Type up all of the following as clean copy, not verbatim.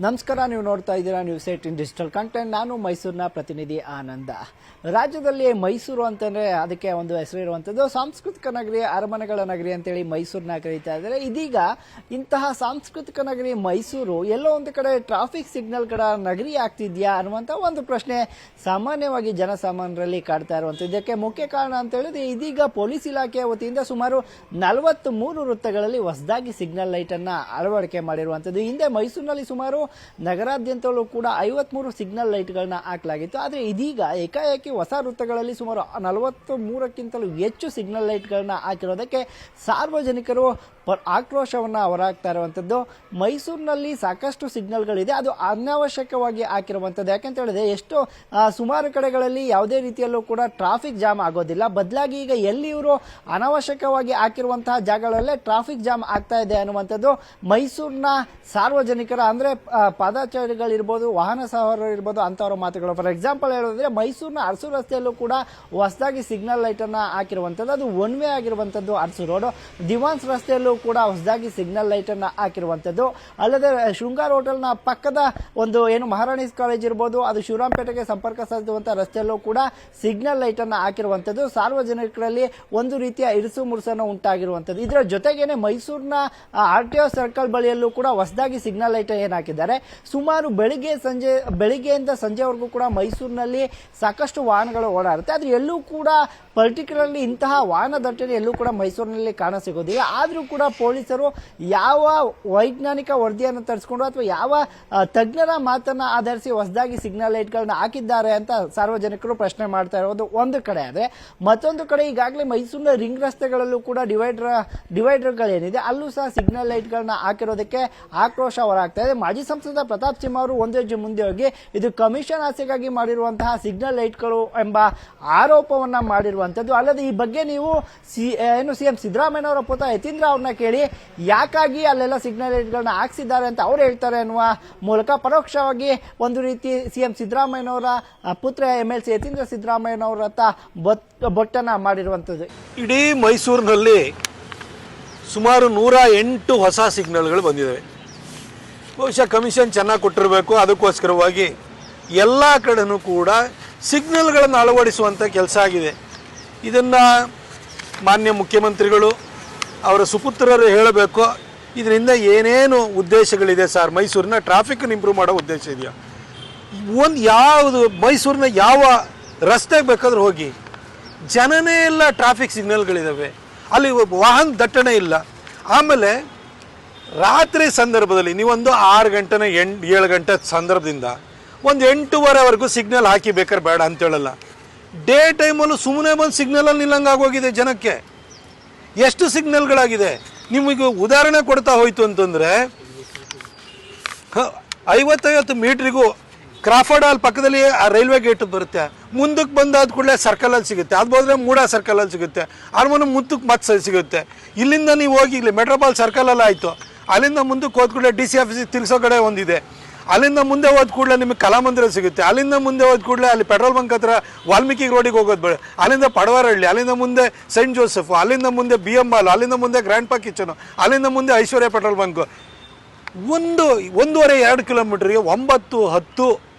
ನಮಸ್ಕಾರ, ನೀವು ನೋಡ್ತಾ ಇದ್ದೀರಾ ನ್ಯೂಸ್ 18 ಡಿಜಿಟಲ್ ಕಂಟೆಂಟ್. ನಾನು ಮೈಸೂರಿನ ಪ್ರತಿನಿಧಿ ಆನಂದ. ರಾಜ್ಯದಲ್ಲಿ ಮೈಸೂರು ಅಂತಂದ್ರೆ ಅದಕ್ಕೆ ಒಂದು ಹೆಸರು ಇರುವಂತದ್ದು ಸಾಂಸ್ಕೃತಿಕ ನಗರಿ, ಅರಮನೆಗಳ ನಗರಿ ಅಂತೇಳಿ ಮೈಸೂರನ್ನ ಕರೀತಾ ಇದ್ದಾರೆ. ಇದೀಗ ಇಂತಹ ಸಾಂಸ್ಕೃತಿಕ ನಗರಿ ಮೈಸೂರು ಎಲ್ಲೋ ಒಂದು ಕಡೆ ಟ್ರಾಫಿಕ್ ಸಿಗ್ನಲ್ಗಳ ನಗರಿ ಆಗ್ತಿದ್ಯಾ ಅನ್ನುವಂತ ಒಂದು ಪ್ರಶ್ನೆ ಸಾಮಾನ್ಯವಾಗಿ ಜನಸಾಮಾನ್ಯರಲ್ಲಿ ಕಾಡ್ತಾ ಇರುವಂತದ್ದು. ಇದಕ್ಕೆ ಮುಖ್ಯ ಕಾರಣ ಅಂತ ಹೇಳಿದ್ರೆ ಇದೀಗ ಪೊಲೀಸ್ ಇಲಾಖೆಯ ವತಿಯಿಂದ ಸುಮಾರು 43 ವೃತ್ತಗಳಲ್ಲಿ ಹೊಸದಾಗಿ ಸಿಗ್ನಲ್ ಲೈಟ್ ಅನ್ನ ಅಳವಡಿಕೆ ಮಾಡಿರುವಂತದ್ದು. ಹಿಂದೆ ಮೈಸೂರಿನಲ್ಲಿ ಸುಮಾರು ನಗರಾದ್ಯಂತಲೂ ಕೂಡ 53 ಸಿಗ್ನಲ್ ಲೈಟ್ಗಳನ್ನ ಹಾಕಲಾಗಿತ್ತು. ಆದರೆ ಇದೀಗ ಏಕಾಏಕಿ ಹೊಸ ವೃತ್ತಗಳಲ್ಲಿ ಸುಮಾರು 43ಕ್ಕಿಂತಲೂ ಹೆಚ್ಚು ಸಿಗ್ನಲ್ ಲೈಟ್ಗಳನ್ನ ಹಾಕಿರೋದಕ್ಕೆ ಸಾರ್ವಜನಿಕರು ಆಕ್ರೋಶವನ್ನ ಹೊರಹಾಕ್ತಾ ಇರುವಂತದ್ದು. ಮೈಸೂರಿನಲ್ಲಿ ಸಾಕಷ್ಟು ಸಿಗ್ನಲ್ಗಳಿದೆ, ಅದು ಅನಾವಶ್ಯಕವಾಗಿ ಹಾಕಿರುವಂತದ್ದು. ಯಾಕಂತ ಹೇಳಿದ್ರೆ ಎಷ್ಟು ಸುಮಾರು ಕಡೆಗಳಲ್ಲಿ ಯಾವುದೇ ರೀತಿಯಲ್ಲೂ ಕೂಡ ಟ್ರಾಫಿಕ್ ಜಾಮ್ ಆಗೋದಿಲ್ಲ. ಬದಲಾಗಿ ಈಗ ಎಲ್ಲಿ ಇವರು ಅನಾವಶ್ಯಕವಾಗಿ ಹಾಕಿರುವಂತಹ ಜಾಗಗಳಲ್ಲೇ ಟ್ರಾಫಿಕ್ ಜಾಮ್ ಆಗ್ತಾ ಇದೆ ಅನ್ನುವಂಥದ್ದು ಮೈಸೂರಿನ ಸಾರ್ವಜನಿಕರ ಅಂದ್ರೆ ಪಾದಚಾರಿಗಳಿರ್ಬೋದು, ವಾಹನ ಸವಾರರು ಇರ್ಬೋದು ಅಂತವರ ಮಾತುಗಳು. ಫಾರ್ ಎಕ್ಸಾಂಪಲ್ ಹೇಳೋದ್ರೆ ಮೈಸೂರಿನ ಅರಸು ರಸ್ತೆಯಲ್ಲೂ ಕೂಡ ಹೊಸದಾಗಿ ಸಿಗ್ನಲ್ ಲೈಟ್ ಅನ್ನ ಹಾಕಿರುವಂತದ್ದು. ಅದು ಒನ್ ವೇ ಆಗಿರುವಂತದ್ದು ಅರಸು ರೋಡ್. ದಿವಾನ್ಸ್ ರಸ್ತೆಯಲ್ಲೂ ಕೂಡ ಹೊಸದಾಗಿ ಸಿಗ್ನಲ್ ಲೈಟ್ ಅನ್ನ ಹಾಕಿರುವಂತದ್ದು. ಅಲ್ಲದೆ ಶೃಂಗಾರ್ ಹೋಟೆಲ್ನ ಪಕ್ಕದ ಒಂದು ಏನು ಮಹಾರಾಣೀಸ್ ಕಾಲೇಜ್ ಇರ್ಬೋದು, ಅದು ಶಿವರಾಂಪೇಟೆಗೆ ಸಂಪರ್ಕ ಸಾಧಿಸುವಂತಹ ರಸ್ತೆಯಲ್ಲೂ ಕೂಡ ಸಿಗ್ನಲ್ ಲೈಟ್ ಅನ್ನ ಹಾಕಿರುವಂತದ್ದು ಸಾರ್ವಜನಿಕರಲ್ಲಿ ಒಂದು ರೀತಿಯ ಇರಿಸು ಮುರುಸನ್ನು ಉಂಟಾಗಿರುವಂತದ್ದು. ಇದರ ಜೊತೆಗೇನೆ ಮೈಸೂರಿನ RTO ಸರ್ಕಲ್ ಬಳಿಯಲ್ಲೂ ಕೂಡ ಹೊಸದಾಗಿ ಸಿಗ್ನಲ್ ಲೈಟ್ ಏನ್ ಹಾಕಿದ್ದಾರೆ. ಸುಮಾರು ಬೆಳಿಗ್ಗೆಯಿಂದ ಸಂಜೆವರೆಗೂ ಕೂಡ ಮೈಸೂರಿನಲ್ಲಿ ಸಾಕಷ್ಟು ವಾಹನಗಳು ಓಡಾಡುತ್ತೆ. ಆದ್ರೆ ಎಲ್ಲೂ ಕೂಡ ಪರ್ಟಿಕ್ಯುಲರ್ಲಿ ಇಂತಹ ವಾಹನ ದಟ್ಟಣೆ ಎಲ್ಲೂ ಕೂಡ ಮೈಸೂರಿನಲ್ಲಿ ಕಾಣಸಿಗೋದಿಲ್ಲ. ಆದ್ರೂ ಕೂಡ ಪೊಲೀಸರು ಯಾವ ವೈಜ್ಞಾನಿಕ ವರದಿಯನ್ನು ತರಿಸಿಕೊಂಡು ಅಥವಾ ಯಾವ ತಜ್ಞರ ಮಾತನ್ನ ಆಧರಿಸಿ ಹೊಸದಾಗಿ ಸಿಗ್ನಲ್ ಲೈಟ್ಗಳನ್ನ ಹಾಕಿದ್ದಾರೆ ಅಂತ ಸಾರ್ವಜನಿಕರು ಪ್ರಶ್ನೆ ಮಾಡ್ತಾ ಇರೋದು ಒಂದು ಕಡೆ. ಆದ್ರೆ ಮತ್ತೊಂದು ಕಡೆ ಈಗಾಗಲೇ ಮೈಸೂರಿನ ರಿಂಗ್ ರಸ್ತೆಗಳಲ್ಲೂ ಕೂಡ ಡಿವೈಡರ್ಗಳೇನಿದೆ ಅಲ್ಲೂ ಸಹ ಸಿಗ್ನಲ್ ಲೈಟ್ಗಳನ್ನ ಹಾಕಿರೋದಕ್ಕೆ ಆಕ್ರೋಶ ಹೊರಹಾಗ್ತಾ ಇದೆ. ಮಾಜಿ ಸಂಸದ ಪ್ರತಾಪ್ ಸಿಂಹ ಅವರು ಒಂದು ಹೆಜ್ಜೆ ಮುಂದೆ ಹೋಗಿ ಇದು ಕಮಿಷನ್ ಆಸೆಗಾಗಿ ಮಾಡಿರುವಂತಹ ಸಿಗ್ನಲ್ ಲೈಟ್ಗಳು ಎಂಬ ಆರೋಪವನ್ನ ಮಾಡಿರುವಂತದ್ದು. ಅಲ್ಲದೆ ಈ ಬಗ್ಗೆ ನೀವು ಸಿಎಂ ಸಿದ್ದರಾಮಯ್ಯ ಅವರ ಪುತ್ರ ಯತೀಂದ್ರ ಅವ್ರನ್ನ ಕೇಳಿ ಯಾಕಾಗಿ ಅಲ್ಲೆಲ್ಲ ಸಿಗ್ನಲ್ ಲೈಟ್ಗಳನ್ನ ಹಾಕ್ಸಿದ್ದಾರೆ ಅಂತ ಅವ್ರು ಹೇಳ್ತಾರೆ ಅನ್ನುವ ಮೂಲಕ ಪರೋಕ್ಷವಾಗಿ ಒಂದು ರೀತಿ ಸಿಎಂ ಸಿದ್ದರಾಮಯ್ಯನವರ ಪುತ್ರ MLC ಯತೀಂದ್ರ ಸಿದ್ದರಾಮಯ್ಯನವರ ಬೊಟ್ಟನ್ನ ಮಾಡಿರುವಂತದ್ದು. ಇಡೀ ಮೈಸೂರಿನಲ್ಲಿ ಸುಮಾರು 108 ಹೊಸ ಸಿಗ್ನಲ್ಗಳು ಬಂದಿದ್ದಾವೆ. ಬಹುಶಃ ಕಮಿಷನ್ ಚೆನ್ನಾಗಿ ಕೊಟ್ಟಿರಬೇಕು. ಅದಕ್ಕೋಸ್ಕರವಾಗಿ ಎಲ್ಲ ಕಡೆನೂ ಕೂಡ ಸಿಗ್ನಲ್ಗಳನ್ನು ಅಳವಡಿಸುವಂಥ ಕೆಲಸ ಆಗಿದೆ. ಇದನ್ನು ಮಾನ್ಯ ಮುಖ್ಯಮಂತ್ರಿಗಳು ಅವರ ಸುಪುತ್ರರು ಹೇಳಬೇಕು. ಇದರಿಂದ ಏನೇನು ಉದ್ದೇಶಗಳಿದೆ ಸರ್, ಮೈಸೂರಿನ ಟ್ರಾಫಿಕನ್ನು ಇಂಪ್ರೂವ್ ಮಾಡೋ ಉದ್ದೇಶ ಇದೆಯಾ? ಯಾವುದು ಮೈಸೂರಿನ ಯಾವ ರಸ್ತೆಗೆ ಬೇಕಾದ್ರೂ ಹೋಗಿ, ಜನನೇ ಇಲ್ಲ, ಟ್ರಾಫಿಕ್ ಸಿಗ್ನಲ್ಗಳಿದ್ದಾವೆ, ಅಲ್ಲಿ ವಾಹನ ದಟ್ಟಣೆ ಇಲ್ಲ. ಆಮೇಲೆ ರಾತ್ರಿ ಸಂದರ್ಭದಲ್ಲಿ ನೀವೊಂದು 6 ಗಂಟೆನ 7 ಗಂಟೆ ಸಂದರ್ಭದಿಂದ ಒಂದು 8:30ವರೆಗೂ ಸಿಗ್ನಲ್ ಹಾಕಿ ಬೇಕಾದ್ರೆ ಬೇಡ ಅಂತೇಳಲ್ಲ. ಡೇ ಟೈಮಲ್ಲೂ ಸುಮ್ಮನೆ ಬಂದು ಸಿಗ್ನಲಲ್ಲಿ ನಿಲ್ಲಂಗಾಗೋಗಿದೆ ಜನಕ್ಕೆ. ಎಷ್ಟು ಸಿಗ್ನಲ್ಗಳಾಗಿದೆ ನಿಮಗೆ ಉದಾಹರಣೆ ಕೊಡ್ತಾ ಹೋಯ್ತು ಅಂತಂದರೆ 50 ಮೀಟ್ರಿಗೂ ಕ್ರಾಫರ್ಡ್ ಹಾಲ್ ಪಕ್ಕದಲ್ಲಿ ಆ ರೈಲ್ವೆ ಗೇಟ್ ಬರುತ್ತೆ. ಮುಂದಕ್ಕೆ ಬಂದಾದ ಕೂಡಲೇ ಸರ್ಕಲಲ್ಲಿ ಸಿಗುತ್ತೆ. ಅದು ಹೋದ್ರೆ ಮೂಡ ಸರ್ಕಲಲ್ಲಿ ಸಿಗುತ್ತೆ. ಅರಮನೆ ಮುಂದಕ್ಕೆ ಮತ್ತೆ ಸಿಗುತ್ತೆ. ಇಲ್ಲಿಂದ ನೀವು ಹೋಗಿ ಇಲ್ಲಿ ಮೆಟ್ರೋಪಾಲ್ ಸರ್ಕಲಲ್ಲಿ ಆಯಿತು, ಅಲ್ಲಿಂದ ಮುಂದಕ್ಕೆ ಹೋದ ಕೂಡಲೇ DC ಆಫೀಸಿಗೆ ತಿರ್ಸೋ ಕಡೆ ಒಂದಿದೆ. ಅಲ್ಲಿಂದ ಮುಂದೆ ಹೋದ ಕೂಡಲೇ ನಿಮಗೆ ಕಲಾಮಂದಿರ ಸಿಗುತ್ತೆ. ಅಲ್ಲಿಂದ ಮುಂದೆ ಹೋದ ಕೂಡಲೇ ಅಲ್ಲಿ ಪೆಟ್ರೋಲ್ ಬಂಕ್ ಹತ್ರ ವಾಲ್ಮೀಕಿ ರೋಡಿಗೆ ಹೋಗೋದು ಬೇಡ, ಅಲ್ಲಿಂದ ಪಡವಾರಹಳ್ಳಿ, ಅಲ್ಲಿಂದ ಮುಂದೆ ಸೈಂಟ್ ಜೋಸೆಫ್, ಅಲ್ಲಿಂದ ಮುಂದೆ BM ಮಾಲ್, ಅಲ್ಲಿಂದ ಮುಂದೆ ಗ್ರ್ಯಾಂಡ್ ಪಾರ್ಕ್ ಕಿಚನು, ಅಲ್ಲಿಂದ ಮುಂದೆ ಐಶ್ವರ್ಯ ಪೆಟ್ರೋಲ್ ಬಂಕು. 1.5-2 ಕಿಲೋಮೀಟ್ರಿಗೆ 9-10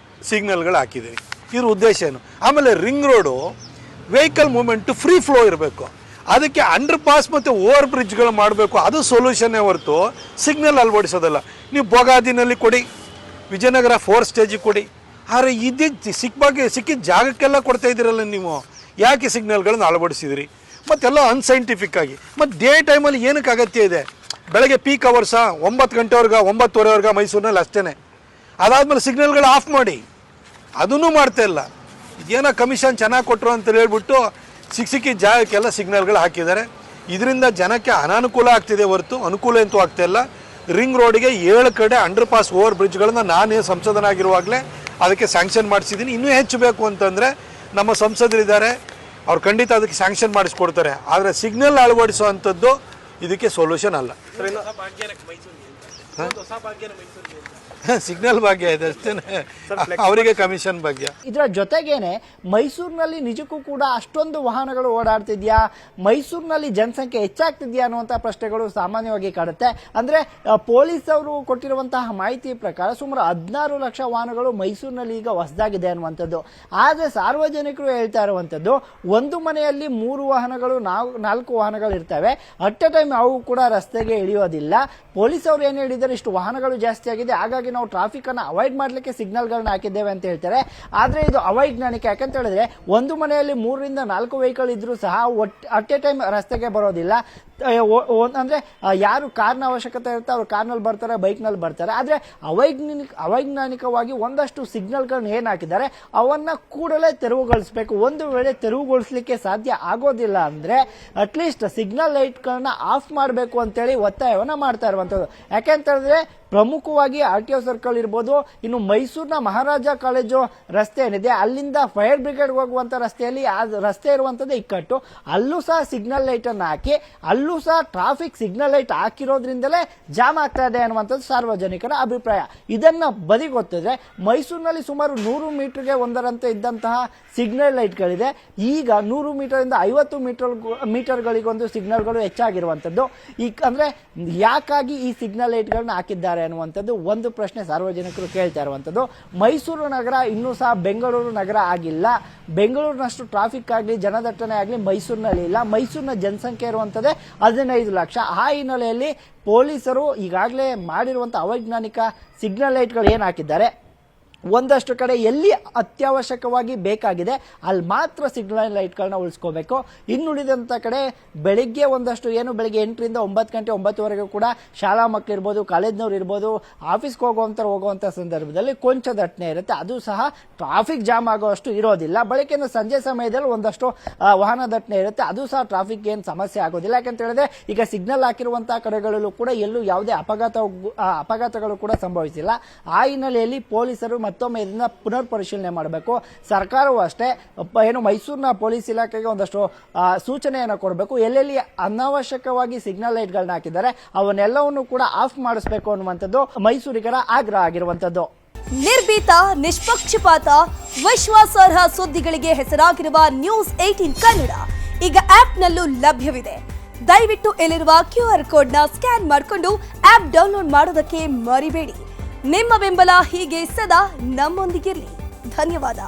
ಸಿಗ್ನಲ್ಗಳು ಹಾಕಿದ್ದೀವಿ. ಇದ್ರ ಉದ್ದೇಶ ಏನು? ಆಮೇಲೆ ring road vehicle movement free flow ಇರಬೇಕು. ಅದಕ್ಕೆ ಅಂಡರ್ ಪಾಸ್ ಮತ್ತು ಓವರ್ ಬ್ರಿಡ್ಜ್ಗಳು ಮಾಡಬೇಕು. ಅದು ಸೊಲ್ಯೂಷನ್ನೇ ಹೊರತು ಸಿಗ್ನಲ್ ಅಳವಡಿಸೋದಲ್ಲ. ನೀವು ಬೊಗಾದಿನಲ್ಲಿ ಕೊಡಿ, ವಿಜಯನಗರ 4 ಸ್ಟೇಜಿಗೆ ಕೊಡಿ. ಆದರೆ ಸಿಕ್ಕಿದ ಜಾಗಕ್ಕೆಲ್ಲ ಕೊಡ್ತಾ ಇದ್ದೀರಲ್ಲ ನೀವು. ಯಾಕೆ ಸಿಗ್ನಲ್ಗಳನ್ನು ಅಳವಡಿಸಿದಿರಿ? ಮತ್ತೆಲ್ಲ ಅನ್ಸೈಂಟಿಫಿಕ್ ಆಗಿ. ಮತ್ತು ಡೇ ಟೈಮಲ್ಲಿ ಏನಕ್ಕೆ ಅಗತ್ಯ ಇದೆ? ಬೆಳಗ್ಗೆ ಪೀಕ್ ಅವರ್ಸ 9 ಗಂಟೆವರೆಗೆ 9:30ವರೆಗೆ ಮೈಸೂರಿನಲ್ಲಿ ಅಷ್ಟೇ. ಅದಾದಮೇಲೆ ಸಿಗ್ನಲ್ಗಳು ಆಫ್ ಮಾಡಿ. ಅದನ್ನೂ ಮಾಡ್ತಾ ಇಲ್ಲ. ಇದೇನೋ ಕಮಿಷನ್ ಚೆನ್ನಾಗಿ ಕೊಟ್ಟರು ಅಂತ ಹೇಳ್ಬಿಟ್ಟು ಸಿಕ್ಕಿದ ಜಾಗಕ್ಕೆಲ್ಲ ಸಿಗ್ನಲ್ಗಳು ಹಾಕಿದ್ದಾರೆ. ಇದರಿಂದ ಜನಕ್ಕೆ ಅನಾನುಕೂಲ ಆಗ್ತಿದೆ ಹೊರತು ಅನುಕೂಲ ಅಂತೂ ಆಗ್ತಾ ಇಲ್ಲ. ರಿಂಗ್ ರೋಡಿಗೆ 7 ಕಡೆ ಅಂಡರ್ ಪಾಸ್ ಓವರ್ ಬ್ರಿಡ್ಜ್ಗಳನ್ನು ನಾನೇ ಸಂಸದನಾಗಿರುವಾಗಲೇ ಅದಕ್ಕೆ ಸ್ಯಾಂಕ್ಷನ್ ಮಾಡಿಸಿದ್ದೀನಿ. ಇನ್ನೂ ಹೆಚ್ಚು ಬೇಕು ಅಂತಂದರೆ ನಮ್ಮ ಸಂಸದರಿದ್ದಾರೆ, ಅವ್ರು ಖಂಡಿತ ಅದಕ್ಕೆ ಸ್ಯಾಂಕ್ಷನ್ ಮಾಡಿಸ್ಕೊಡ್ತಾರೆ. ಆದರೆ ಸಿಗ್ನಲ್ ಅಳವಡಿಸುವಂಥದ್ದು ಇದಕ್ಕೆ ಸೊಲ್ಯೂಷನ್ ಅಲ್ಲ. ಸಿಗ್ನಲ್ ಭಾಗ್ಯ ಇದೆ ಅಷ್ಟೇ, ಅವರಿಗೆ ಕಮಿಷನ್ ಭಾಗ್ಯ. ಇದರ ಜೊತೆಗೇನೆ ಮೈಸೂರಿನಲ್ಲಿ ನಿಜಕ್ಕೂ ಕೂಡ ಅಷ್ಟೊಂದು ವಾಹನಗಳು ಓಡಾಡ್ತಿದ್ಯಾ, ಮೈಸೂರಿನಲ್ಲಿ ಜನಸಂಖ್ಯೆ ಹೆಚ್ಚಾಗ್ತಿದ್ಯಾ ಅನ್ನುವಂತಹ ಪ್ರಶ್ನೆಗಳು ಸಾಮಾನ್ಯವಾಗಿ ಕಾಡುತ್ತೆ. ಅಂದ್ರೆ ಪೊಲೀಸ್ ಅವರು ಕೊಟ್ಟಿರುವಂತಹ ಮಾಹಿತಿ ಪ್ರಕಾರ ಸುಮಾರು 16 ಲಕ್ಷ ವಾಹನಗಳು ಮೈಸೂರಿನಲ್ಲಿ ಈಗ ಹೊಸದಾಗಿದೆ ಅನ್ನುವಂಥದ್ದು. ಆದ್ರೆ ಸಾರ್ವಜನಿಕರು ಹೇಳ್ತಾ ಇರುವಂತದ್ದು, ಒಂದು ಮನೆಯಲ್ಲಿ 3 ವಾಹನಗಳು 4 ವಾಹನಗಳು ಇರ್ತವೆ, ಅಟ್ ಎ ಟೈಮ್ ಅವು ಕೂಡ ರಸ್ತೆಗೆ ಇಳಿಯೋದಿಲ್ಲ. ಪೊಲೀಸ್ ಅವರು ಏನ್ ಹೇಳಿದ್ದಾರೆ, ಇಷ್ಟು ವಾಹನಗಳು ಜಾಸ್ತಿ ಆಗಿದೆ, ಹಾಗಾಗಿ ನಾವು ಟ್ರಾಫಿಕ್ ಅನ್ನ ಅವಾಯ್ಡ್ ಮಾಡ್ಲಿಕ್ಕೆ ಸಿಗ್ನಲ್ ಗಳನ್ನ ಹಾಕಿದ್ದೇವೆ ಅಂತ ಹೇಳ್ತಾರೆ. ಆದ್ರೆ ಇದು ಅವೈಜ್ಞಾನಿಕ. ಯಾಕಂತ ಹೇಳಿದ್ರೆ ಒಂದು ಮನೆಯಲ್ಲಿ 3 ರಿಂದ 4 ವೆಹಿಕಲ್ ಇದ್ರೂ ಸಹ ಅಟ್ ಎ ಟೈಮ್ ರಸ್ತೆಗೆ ಬರೋದಿಲ್ಲ. ಅಂದ್ರೆ ಯಾರು ಕಾರ್ನ ಅವಶ್ಯಕತೆ ಇರುತ್ತೆ ಅವರು ಕಾರ್ನಲ್ಲಿ ಬರ್ತಾರೆ, ಬೈಕ್ ನಲ್ಲಿ ಬರ್ತಾರೆ. ಆದ್ರೆ ಅವೈಜ್ಞಾನಿಕವಾಗಿ ಒಂದಷ್ಟು ಸಿಗ್ನಲ್ ಗಳನ್ನ ಏನ್ ಹಾಕಿದ್ದಾರೆ ಅವನ್ನ ಕೂಡಲೇ ತೆರವುಗೊಳಿಸಬೇಕು. ಒಂದು ವೇಳೆ ತೆರವುಗೊಳಿಸಲಿಕ್ಕೆ ಸಾಧ್ಯ ಆಗೋದಿಲ್ಲ ಅಂದ್ರೆ ಅಟ್ಲೀಸ್ಟ್ ಸಿಗ್ನಲ್ ಲೈಟ್ ಗಳನ್ನ ಆಫ್ ಮಾಡಬೇಕು ಅಂತೇಳಿ ಒತ್ತಾಯವನ್ನ ಮಾಡ್ತಾ ಇರುವಂತದ್ದು. ಯಾಕೆಂತ ಹೇಳಿದ್ರೆ ಪ್ರಮುಖವಾಗಿ RTO ಸರ್ಕಲ್ ಇರ್ಬೋದು, ಇನ್ನು ಮೈಸೂರಿನ ಮಹಾರಾಜ ಕಾಲೇಜು ರಸ್ತೆ ಏನಿದೆ ಅಲ್ಲಿಂದ ಫೈರ್ ಬ್ರಿಗೇಡ್ ಹೋಗುವಂತ ರಸ್ತೆಯಲ್ಲಿ ಆ ರಸ್ತೆ ಇರುವಂತದ್ದು ಇಕ್ಕಟ್ಟು, ಅಲ್ಲೂ ಸಹ ಸಿಗ್ನಲ್ ಲೈಟ್ ಅನ್ನು ಹಾಕಿ ಅಲ್ಲೂ ಸಹ ಟ್ರಾಫಿಕ್ ಸಿಗ್ನಲ್ ಲೈಟ್ ಹಾಕಿರೋದ್ರಿಂದಲೇ ಜಾಮ್ ಆಗ್ತಾ ಇದೆ ಅನ್ನುವಂಥದ್ದು ಸಾರ್ವಜನಿಕರ ಅಭಿಪ್ರಾಯ. ಇದನ್ನ ಬದಿಗೊತ್ತಿದ್ರೆ ಮೈಸೂರಿನಲ್ಲಿ ಸುಮಾರು 100 ಮೀಟರ್ಗೆ ಒಂದರಂತೆ ಇದ್ದಂತಹ ಸಿಗ್ನಲ್ ಲೈಟ್ಗಳಿದೆ, ಈಗ 100 ಮೀಟರ್ ಇಂದ 50 ಮೀಟರ್ಗಳಿಗೊಂದು ಸಿಗ್ನಲ್ಗಳು ಹೆಚ್ಚಾಗಿರುವಂತದ್ದು. ಅಂದ್ರೆ ಯಾಕಾಗಿ ಈ ಸಿಗ್ನಲ್ ಲೈಟ್ಗಳನ್ನ ಹಾಕಿದ್ದಾರೆ ಅನ್ನುವಂಥದ್ದು ಒಂದು ಪ್ರಶ್ನೆ ಸಾರ್ವಜನಿಕರು ಕೇಳ್ತಾ ಇರುವಂತದ್ದು. ಮೈಸೂರು ನಗರ ಇನ್ನೂ ಸಹ ಬೆಂಗಳೂರು ನಗರ ಆಗಿಲ್ಲ. ಬೆಂಗಳೂರಿನಷ್ಟು ಟ್ರಾಫಿಕ್ ಆಗಲಿ ಜನದಟ್ಟಣೆ ಆಗಲಿ ಮೈಸೂರಿನಲ್ಲಿ ಇಲ್ಲ. ಮೈಸೂರಿನ ಜನಸಂಖ್ಯೆ ಇರುವಂತದ್ದೇ 15 ಲಕ್ಷ. ಆ ಹಿನ್ನೆಲೆಯಲ್ಲಿ ಪೊಲೀಸರು ಈಗಾಗಲೇ ಮಾಡಿರುವಂತಹ ಅವೈಜ್ಞಾನಿಕ ಸಿಗ್ನಲ್ ಲೈಟ್ಗಳು ಏನ್ ಹಾಕಿದ್ದಾರೆ, ಒಂದಷ್ಟು ಕಡೆ ಎಲ್ಲಿ ಅತ್ಯವಶ್ಯಕವಾಗಿ ಬೇಕಾಗಿದೆ ಅಲ್ಲಿ ಮಾತ್ರ ಸಿಗ್ನಲ್ ಲೈಟ್ಗಳನ್ನ ಉಳಿಸ್ಕೋಬೇಕು. ಇನ್ನುಳಿದಂತ ಕಡೆ ಬೆಳಿಗ್ಗೆ ಒಂದಷ್ಟು ಬೆಳಿಗ್ಗೆ 8 ರಿಂದ 9 ಗಂಟೆ 9ವರೆಗೂ ಕೂಡ ಶಾಲಾ ಮಕ್ಕಳು ಇರ್ಬೋದು, ಕಾಲೇಜ್ನವ್ರು ಇರ್ಬೋದು, ಆಫೀಸ್ಗೆ ಹೋಗುವಂತ ಸಂದರ್ಭದಲ್ಲಿ ಕೊಂಚ ದಟ್ಟಣೆ ಇರುತ್ತೆ. ಅದು ಸಹ ಟ್ರಾಫಿಕ್ ಜಾಮ್ ಆಗುವಷ್ಟು ಇರೋದಿಲ್ಲ. ಬೆಳಗ್ಗೆ ಸಂಜೆ ಸಮಯದಲ್ಲಿ ಒಂದಷ್ಟು ವಾಹನ ದಟ್ಟಣೆ ಇರುತ್ತೆ, ಅದು ಸಹ ಟ್ರಾಫಿಕ್ ಏನು ಸಮಸ್ಯೆ ಆಗೋದಿಲ್ಲ. ಯಾಕಂತ ಹೇಳಿದ್ರೆ ಈಗ ಸಿಗ್ನಲ್ ಹಾಕಿರುವಂತಹ ಕಡೆಗಳಲ್ಲೂ ಕೂಡ ಎಲ್ಲೂ ಯಾವುದೇ ಅಪಘಾತಗಳು ಕೂಡ ಸಂಭವಿಸಿಲ್ಲ. ಆ ಹಿನ್ನೆಲೆಯಲ್ಲಿ ಪೊಲೀಸರು ಮತ್ತೊಮ್ಮೆ ಇದನ್ನ ಪುನರ್ ಪರಿಶೀಲನೆ ಮಾಡಬೇಕು. ಸರ್ಕಾರವೂ ಅಷ್ಟೇ ಮೈಸೂರಿನ ಪೊಲೀಸ್ ಇಲಾಖೆಗೆ ಒಂದಷ್ಟು ಸೂಚನೆಯನ್ನು ಕೊಡಬೇಕು. ಎಲ್ಲೆಲ್ಲಿ ಅನಾವಶ್ಯಕವಾಗಿ ಸಿಗ್ನಲ್ ಲೈಟ್ಗಳನ್ನ ಹಾಕಿದ್ದಾರೆ ಅವನ್ನೆಲ್ಲವನ್ನು ಕೂಡ ಆಫ್ ಮಾಡಿಸಬೇಕು ಅನ್ನುವಂಥದ್ದು ಮೈಸೂರಿಗರ ಆಗ್ರಹ ಆಗಿರುವಂತದ್ದು. ನಿರ್ಭೀತ, ನಿಷ್ಪಕ್ಷಪಾತ, ವಿಶ್ವಾಸಾರ್ಹ ಸುದ್ದಿಗಳಿಗೆ ಹೆಸರಾಗಿರುವ ನ್ಯೂಸ್ 18 ಕನ್ನಡ ಈಗ ಆಪ್ನಲ್ಲೂ ಲಭ್ಯವಿದೆ. ದಯವಿಟ್ಟು ಇಲ್ಲಿರುವ QR ಕೋಡ್ನ ಸ್ಕ್ಯಾನ್ ಮಾಡಿಕೊಂಡು ಆಪ್ ಡೌನ್ಲೋಡ್ ಮಾಡೋದಕ್ಕೆ ಮರಿಬೇಡಿ. ನಿಮ್ಮ ಬೆಂಬಲ ಹೀಗೆ ಸದಾ ನಮ್ಮೊಂದಿಗಿರಲಿ. ಧನ್ಯವಾದ.